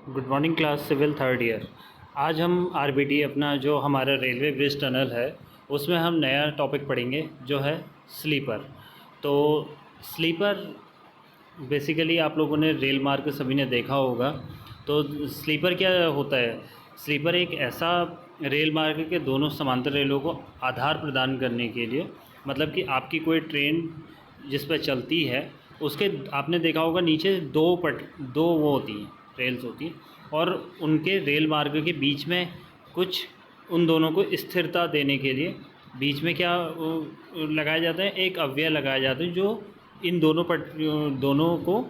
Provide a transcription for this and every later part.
Good morning class civil third year. आज हम RBT अपना जो हमारा रेलवे ब्रिज टनल है उसमें हम नया टॉपिक पढ़ेंगे जो है स्लीपर। तो स्लीपर बेसिकली आप लोगों ने रेल मार्ग सभी ने देखा होगा। तो स्लीपर क्या होता है? स्लीपर एक ऐसा रेल मार्ग के दोनों समांतर रेलों को आधार प्रदान करने के लिए, मतलब कि आपकी कोई ट्रेन जिस पर चलती है उसके आपने देखा होगा नीचे दो वो होती हैं, रेल्स होती हैं, और उनके रेल मार्ग के बीच में कुछ उन दोनों को स्थिरता देने के लिए बीच में क्या लगाया जाता है, एक अवयव लगाया जाता है जो इन दोनों को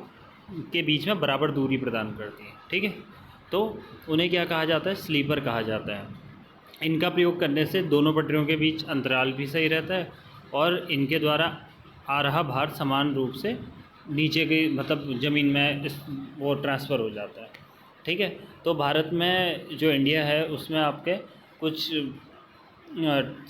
के बीच में बराबर दूरी प्रदान करती है। ठीक है, तो उन्हें क्या कहा जाता है? स्लीपर कहा जाता है। इनका प्रयोग करने से दोनों पटरियों के बीच अंतराल भी सही रहता है और इनके द्वारा आ रहा भार समान रूप से नीचे की मतलब ज़मीन में वो ट्रांसफ़र हो जाता है। ठीक है, तो भारत में जो इंडिया है उसमें आपके कुछ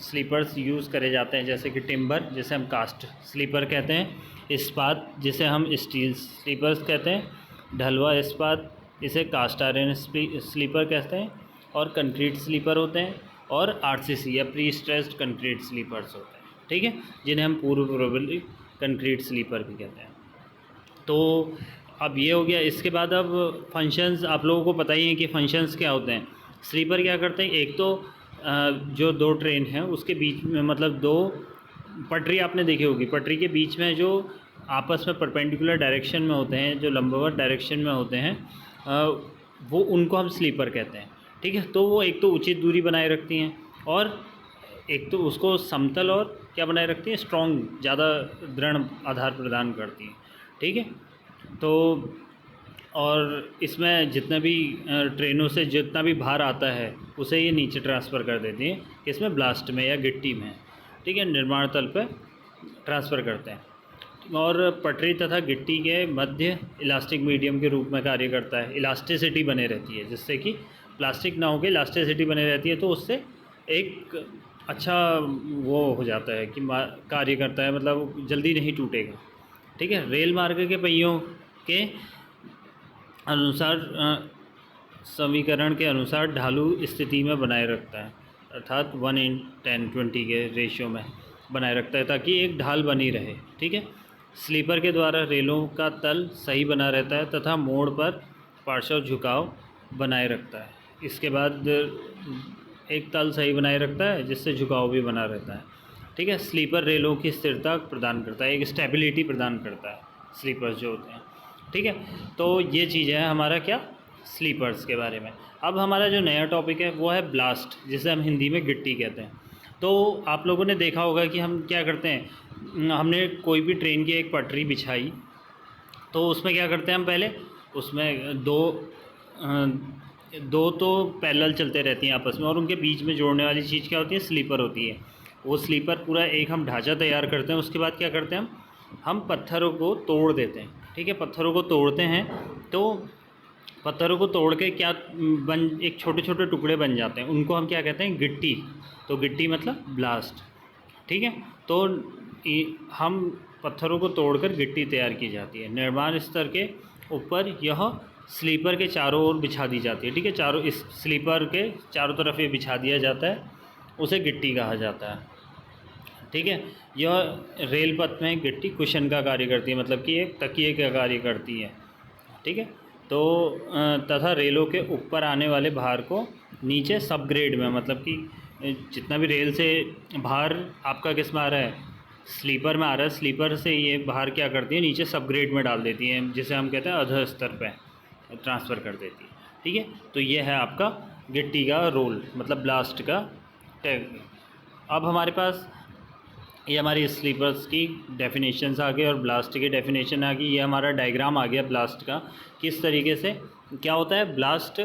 स्लीपर्स यूज़ करे जाते हैं, जैसे कि टिम्बर जिसे हम कास्ट स्लीपर कहते हैं, इस्पात जिसे हम स्टील स्लीपर्स कहते हैं, ढलवा इस्पात इसे कास्ट आयरन स्लीपर कहते हैं, और कंक्रीट स्लीपर होते हैं, और आरसीसी या प्री स्ट्रेस्ड कंक्रीट स्लीपर्स होते हैं। ठीक है, जिन्हें हम पूर्व कंक्रीट स्लीपर भी कहते हैं। तो अब ये हो गया। इसके बाद अब फंक्शंस आप लोगों को पता ही है कि फंक्शंस क्या होते हैं। स्लीपर क्या करते हैं? एक तो जो दो ट्रेन हैं उसके बीच में, मतलब दो पटरी आपने देखी होगी, पटरी के बीच में जो आपस में परपेंडिकुलर डायरेक्शन में होते हैं, जो लंबवत डायरेक्शन में होते हैं, वो उनको हम स्लीपर कहते हैं। ठीक है, तो वो एक तो उचित दूरी बनाए रखती हैं और एक तो उसको समतल और क्या बनाए रखती हैं, स्ट्रॉन्ग, ज़्यादा दृढ़ आधार प्रदान करती हैं। ठीक है, तो और इसमें जितना भी ट्रेनों से जितना भी भार आता है उसे ये नीचे ट्रांसफ़र कर देती हैं, किसमें? ब्लास्ट में या गिट्टी में। ठीक है, निर्माण तल पे ट्रांसफ़र करते हैं। और पटरी तथा गिट्टी के मध्य इलास्टिक मीडियम के रूप में कार्य करता है। इलास्टिसिटी बने रहती है, जिससे कि प्लास्टिक ना होकर इलास्टिसिटी बने रहती है, तो उससे एक अच्छा वो हो जाता है कि कार्य करता है, मतलब जल्दी नहीं टूटेगा। ठीक है, रेल मार्ग के पहियों के अनुसार समीकरण के अनुसार ढालू स्थिति में बनाए रखता है, अर्थात 1:10:20 के रेशियो में बनाए रखता है ताकि एक ढाल बनी रहे। ठीक है, स्लीपर के द्वारा रेलों का तल सही बना रहता है तथा मोड़ पर पार्श्व झुकाव बनाए रखता है। इसके बाद एक तल सही बनाए रखता है जिससे झुकाव भी बना रहता है। ठीक है, स्लीपर रेलों की स्थिरता प्रदान करता है, एक स्टेबिलिटी प्रदान करता है स्लीपर्स जो होते हैं। ठीक है, तो ये चीज़ है हमारा क्या, स्लीपर्स के बारे में। अब हमारा जो नया टॉपिक है वो है ब्लास्ट, जिसे हम हिंदी में गिट्टी कहते हैं। तो आप लोगों ने देखा होगा कि हम क्या करते हैं, हमने कोई भी ट्रेन की एक पटरी बिछाई तो उसमें क्या करते हैं हम, पहले उसमें दो तो पैरेलल चलते रहती हैं आपस में, और उनके बीच में जोड़ने वाली चीज़ क्या होती है? स्लीपर होती है। वो स्लीपर पूरा एक हम ढांचा तैयार करते हैं। उसके बाद क्या करते हैं हम पत्थरों को तोड़ देते हैं। ठीक है, पत्थरों को तोड़ते हैं तो पत्थरों को तोड़ के क्या एक छोटे छोटे टुकड़े बन जाते हैं, उनको हम क्या कहते हैं? गिट्टी। तो गिट्टी मतलब ब्लास्ट। ठीक है, तो हम पत्थरों को तोड़कर गिट्टी तैयार की जाती है। निर्माण स्तर के ऊपर यह स्लीपर के चारों ओर बिछा दी जाती है। ठीक है, चारों इस स्लीपर के चारों तरफ ये बिछा दिया जाता है, उसे गिट्टी कहा जाता है। ठीक है, यह रेल पथ में गिट्टी कुशन का कार्य करती है, मतलब कि एक तकिए का कार्य करती है। ठीक है, तो तथा रेलों के ऊपर आने वाले भार को नीचे सब ग्रेड में, मतलब कि जितना भी रेल से भार आपका किस में आ रहा है, स्लीपर में आ रहा है, स्लीपर से ये भार क्या करती है, नीचे सब ग्रेड में डाल देती है, जिसे हम कहते हैं अधः स्तर पे ट्रांसफ़र कर देती है। ठीक है, तो ये है आपका गिट्टी का रोल, मतलब ब्लास्ट का टैग। अब हमारे पास ये हमारी स्लीपर्स की डेफिनेशंस आ गई और ब्लास्ट की डेफिनेशन आ गई। ये हमारा डायग्राम आ गया ब्लास्ट का, किस तरीके से क्या होता है ब्लास्ट,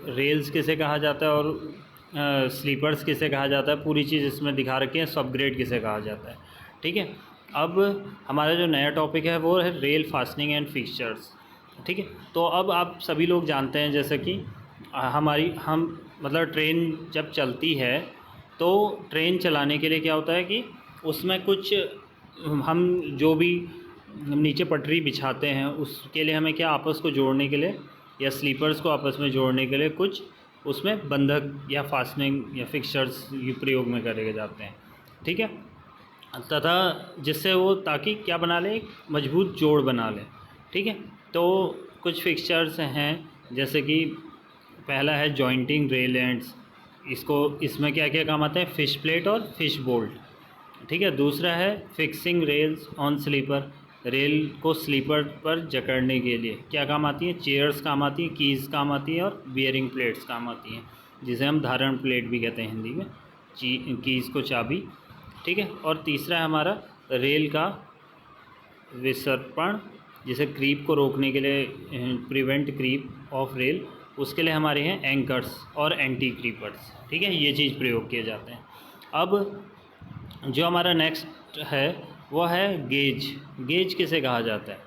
रेल्स किसे कहा जाता है और स्लीपर्स किसे कहा जाता है, पूरी चीज़ इसमें दिखा रखी है। सब ग्रेड किसे कहा जाता है। ठीक है, अब हमारा जो नया टॉपिक है वो है रेल फास्टनिंग एंड फिक्सचर्स। ठीक है, तो अब आप सभी लोग जानते हैं जैसे कि हम मतलब ट्रेन जब चलती है तो ट्रेन चलाने के लिए क्या होता है कि उसमें कुछ हम जो भी नीचे पटरी बिछाते हैं उसके लिए हमें क्या, आपस को जोड़ने के लिए या स्लीपर्स को आपस में जोड़ने के लिए कुछ उसमें बंधक या फास्टनिंग या फिक्सचर्स प्रयोग में करे जाते हैं, ठीक है। तथा जिससे वो ताकि क्या बना ले, एक मजबूत जोड़ बना ले, ठीक है। तो कुछ फिक्सचर्स हैं, जैसे कि पहला है जॉइंटिंग रेल एंड्स, इसमें क्या क्या काम आता है, फिश प्लेट और फिश बोल्ट, ठीक है। दूसरा है fixing rails on sleeper, rail को स्लीपर पर जकड़ने के लिए क्या काम आती है, चेयर्स काम आती हैं, कीज़ काम आती हैं और बियरिंग प्लेट्स काम आती हैं, जिसे हम धारण प्लेट भी कहते हैं हिंदी में, कीज़ को चाबी, ठीक है। और तीसरा है हमारा रेल का विसर्पण, जिसे क्रीप को रोकने के लिए, प्रिवेंट क्रीप ऑफ रेल, उसके लिए हमारे हैं एंकर्स और एंटी क्रीपर्स, ठीक है। ये चीज़ प्रयोग किए जाते हैं। अब जो हमारा नेक्स्ट है वह है गेज। गेज किसे कहा जाता है,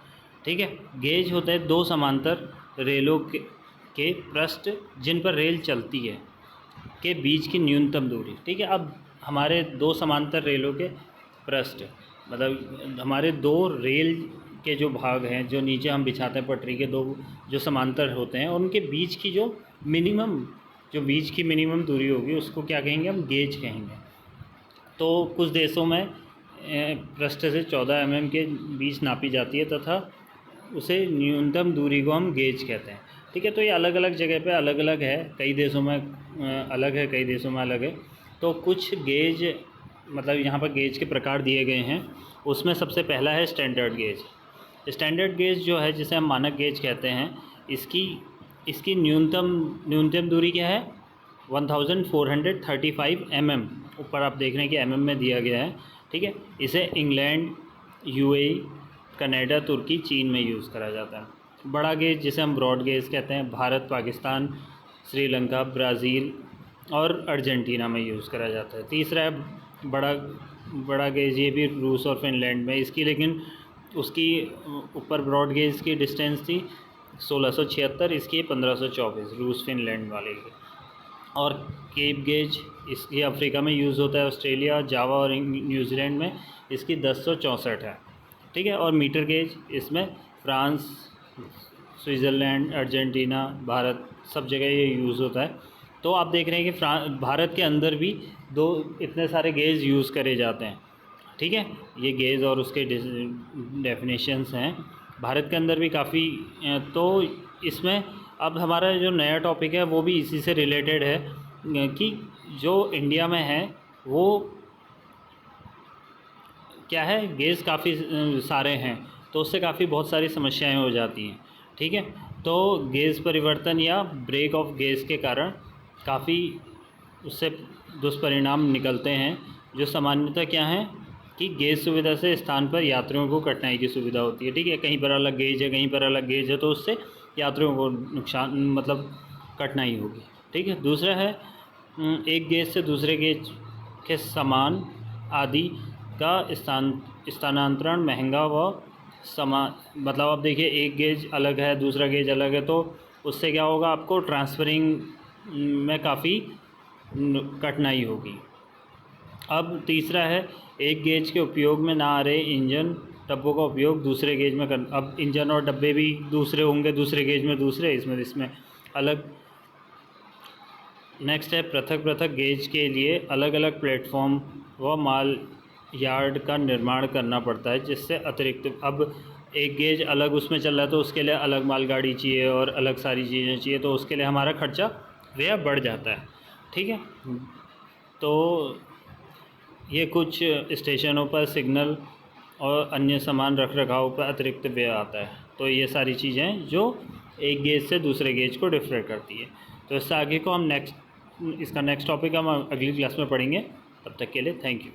ठीक है। गेज होता है दो समांतर रेलों के पृष्ठ जिन पर रेल चलती है के बीच की न्यूनतम दूरी, ठीक है। अब हमारे दो समांतर रेलों के पृष्ठ, मतलब हमारे दो रेल के जो भाग हैं, जो नीचे हम बिछाते हैं पटरी के, दो जो समांतर होते हैं, उनके बीच की जो बीच की मिनिमम दूरी होगी उसको क्या कहेंगे, हम गेज कहेंगे। तो कुछ देशों में पृष्ठ से 14 mm के बीच नापी जाती है तथा उसे न्यूनतम दूरी को हम गेज कहते हैं, ठीक है। तो ये अलग अलग जगह पे अलग अलग है, कई देशों में अलग है, कई देशों में अलग है। तो कुछ गेज, मतलब यहाँ पर गेज के प्रकार दिए गए हैं, उसमें सबसे पहला है स्टैंडर्ड गेज। स्टैंडर्ड गेज जो है, जिसे हम मानक गेज कहते हैं, इसकी न्यूनतम दूरी क्या है, 1435 mm, ऊपर आप देख रहे हैं कि mm में दिया गया है, ठीक है। इसे इंग्लैंड, यूएई, कनाडा, तुर्की, चीन में यूज़ करा जाता है। बड़ा गेज जिसे हम ब्रॉड गेज कहते हैं, भारत, पाकिस्तान, श्रीलंका, ब्राज़ील और अर्जेंटीना में यूज़ करा जाता है। तीसरा है बड़ा गेज, ये भी रूस और फिनलैंड में, इसकी लेकिन उसकी ऊपर ब्रॉड गेज की डिस्टेंस थी 1676, इसकी 1524, रूस फिनलैंड वाले की। और केप गेज, इसकी अफ्रीका में यूज़ होता है, ऑस्ट्रेलिया, जावा और न्यूजीलैंड में इसकी 1064 है, ठीक है। और मीटर गेज, इसमें फ्रांस, स्विट्ज़रलैंड, अर्जेंटीना, भारत, सब जगह ये यूज़ होता है। तो आप देख रहे हैं कि भारत के अंदर भी इतने सारे गेज यूज़ करे जाते हैं, ठीक है। ये गेज और उसके डेफिनेशंस हैं भारत के अंदर भी काफ़ी। तो इसमें अब हमारा जो नया टॉपिक है वो भी इसी से रिलेटेड है, कि जो इंडिया में है वो क्या है, गेज काफ़ी सारे हैं, तो उससे बहुत सारी समस्याएं हो जाती हैं, ठीक है। तो गेज परिवर्तन या ब्रेक ऑफ गेज के कारण काफ़ी उससे दुष्परिणाम निकलते हैं, जो सामान्यतः क्या है कि गेज सुविधा से स्थान पर यात्रियों को कठिनाई की सुविधा होती है, ठीक है। कहीं पर अलग गेज है, कहीं पर अलग गेज है, तो उससे यात्रियों को नुकसान, मतलब कठिनाई होगी, ठीक है। दूसरा है एक गेज से दूसरे गेज के सामान आदि का स्थानांतरण महंगा व मतलब अब देखिए, एक गेज अलग है, दूसरा गेज अलग है, तो उससे क्या होगा, आपको ट्रांसफरिंग में काफ़ी कठिनाई होगी। अब तीसरा है एक गेज के उपयोग में ना आ रहे इंजन डब्बों का उपयोग दूसरे गेज में कर। अब इंजन और डब्बे भी दूसरे होंगे, दूसरे गेज में दूसरे, इसमें अलग। नेक्स्ट है पृथक गेज के लिए अलग अलग प्लेटफॉर्म व माल यार्ड का निर्माण करना पड़ता है, जिससे अतिरिक्त, अब एक गेज अलग उसमें चल रहा है तो उसके लिए अलग मालगाड़ी चाहिए और अलग सारी चीज़ें चाहिए, तो उसके लिए हमारा खर्चा व्यय बढ़ जाता है, ठीक है। तो ये कुछ स्टेशनों पर सिग्नल और अन्य सामान रख रखाव पर अतिरिक्त व्यय आता है। तो ये सारी चीज़ें जो एक गेज से दूसरे गेज को डिफर करती है। तो इससे आगे को हम इसका नेक्स्ट टॉपिक हम अगली क्लास में पढ़ेंगे। तब तक के लिए थैंक यू।